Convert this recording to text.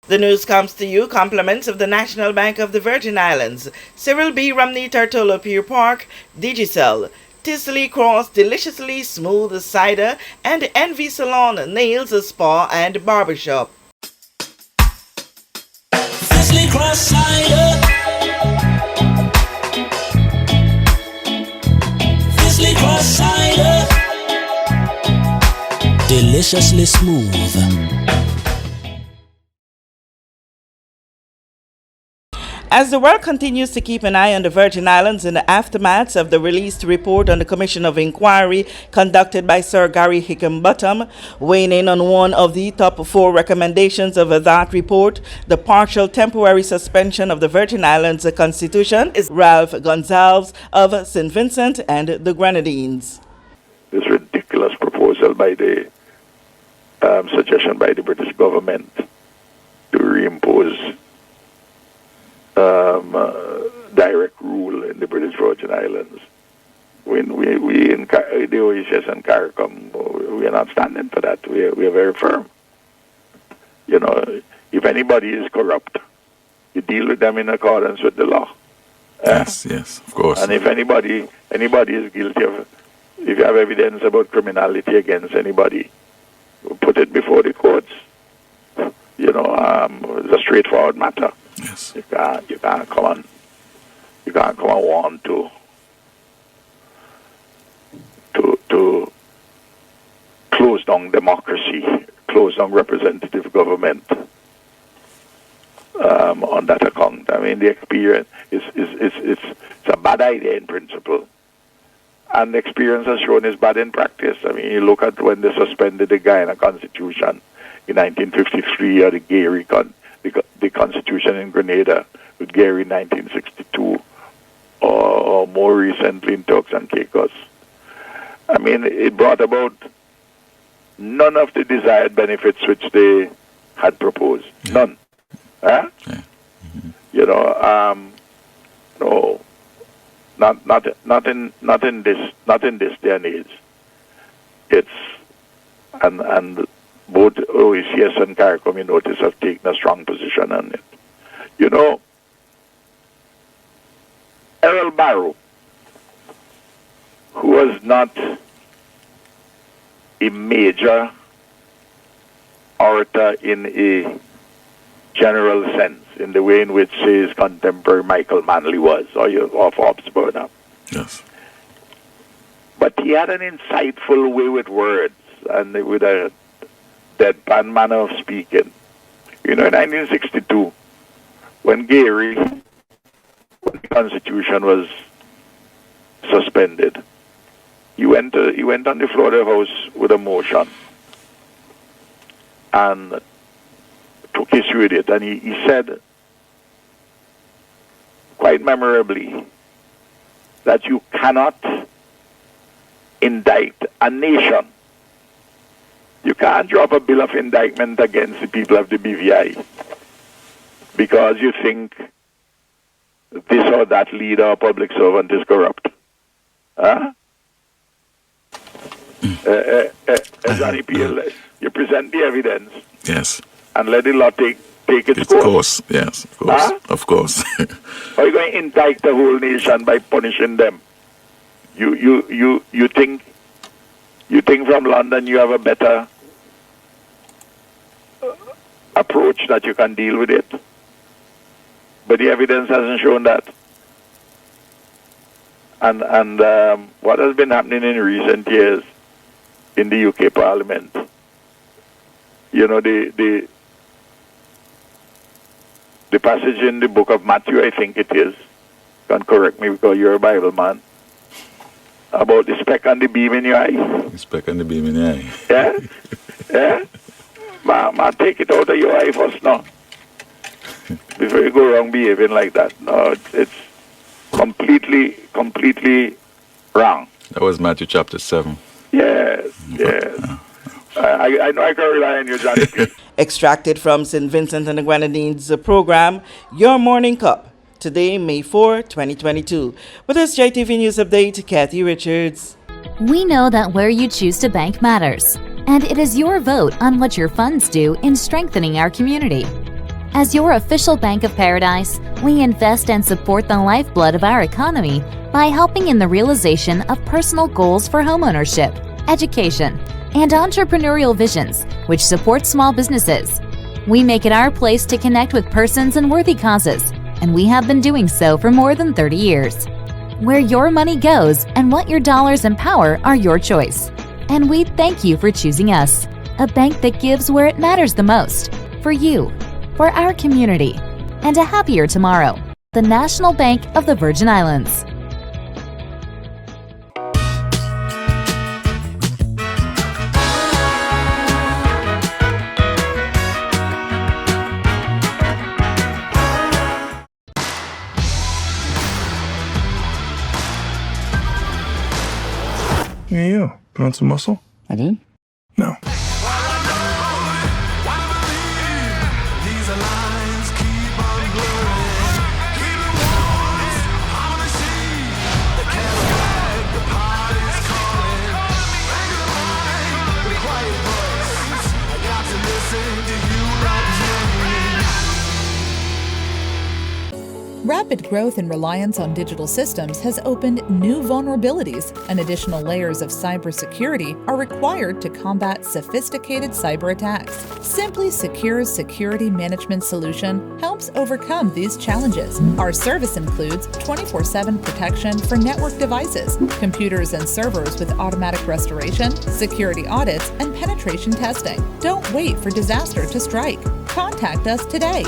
The news comes to you compliments of the National Bank of the Virgin Islands, Cyril B. Romney Tartolo Pier Park, Digicel, Tisley Cross Deliciously Smooth Cider, and Envy Salon Nails, Spa and Barbershop. Tisley Cross Cider. Tisley Cross Cider. Deliciously smooth. As the world continues to keep an eye on the Virgin Islands in the aftermath of the released report on the Commission of Inquiry conducted by Sir Gary Hickenbottom, weighing in on one of the top 4 recommendations of that report, the partial temporary suspension of the Virgin Islands Constitution, is Ralph Gonsalves of St. Vincent and the Grenadines. This ridiculous proposal by the suggestion by the British government to reimpose direct rule in the British Virgin Islands. We in the OAS and CARICOM, we are not standing for that. We are very firm. You know, if anybody is corrupt, you deal with them in accordance with the law. Yes, of course. And if anybody is guilty of, if you have evidence about criminality against anybody, put it before the courts. You know, it's a straightforward matter. Yes. You can't come on want to close down democracy, close down representative government on that account. I mean, the experience it's a bad idea in principle, and the experience has shown it's bad in practice. I mean, you look at when they suspended the Guyana Constitution in 1953, or the Constitution in Grenada with Gary in 1962, or more recently in Turks and Caicos. I mean, it brought about none of the desired benefits which they had proposed. Yeah. None. Huh? Yeah. Mm-hmm. You know, no, not in this day and age. It's and both OECS and CARICOM, you notice, have taken a strong position on it. You know, Errol Barrow, who was not a major orator in a general sense, in the way in which his contemporary Michael Manley was, or Forbes Burnham. Yes. But he had an insightful way with words, and with a deadpan manner of speaking. You know, in 1962, when the Constitution was suspended, he went on the floor of the House with a motion and took issue with it, and he said quite memorably that you cannot indict a nation. You can't drop a bill of indictment against the people of the BVI because you think this or that leader or public servant is corrupt. Huh? Johnny Peel, you present the evidence. Yes. And let the law take its course. Yes, of course. Huh? Of course. Are you going to indict the whole nation by punishing them? You think from London you have a better approach that you can deal with it, but the evidence hasn't shown that. And what has been happening in recent years in the UK Parliament, you know, the passage in the book of Matthew, I think it is, you can correct me because you're a Bible man, about the speck and the beam in your eye. The speck and the beam in your eye. Yeah? Yeah? Man, take it out of your eye first now. Before you go wrong behaving like that. No, it's completely wrong. That was Matthew chapter 7. Yes. I know I can rely on you, Johnny. Extracted from St. Vincent and the Grenadines program, Your Morning Cup. Today, May 4, 2022. With this JTV News Update, Kathy Richards. We know that where you choose to bank matters, and it is your vote on what your funds do in strengthening our community. As your official Bank of Paradise, we invest and support the lifeblood of our economy by helping in the realization of personal goals for homeownership, education, and entrepreneurial visions, which support small businesses. We make it our place to connect with persons and worthy causes, and we have been doing so for more than 30 years. Where your money goes and what your dollars empower are your choice. And we thank you for choosing us, a bank that gives where it matters the most, for you, for our community, and a happier tomorrow. The National Bank of the Virgin Islands. Hey, you. Put on some muscle? I did? No. Rapid growth and reliance on digital systems has opened new vulnerabilities, and additional layers of cybersecurity are required to combat sophisticated cyber attacks. Simply Secure's security management solution helps overcome these challenges. Our service includes 24/7 protection for network devices, computers and servers with automatic restoration, security audits, and penetration testing. Don't wait for disaster to strike. Contact us today.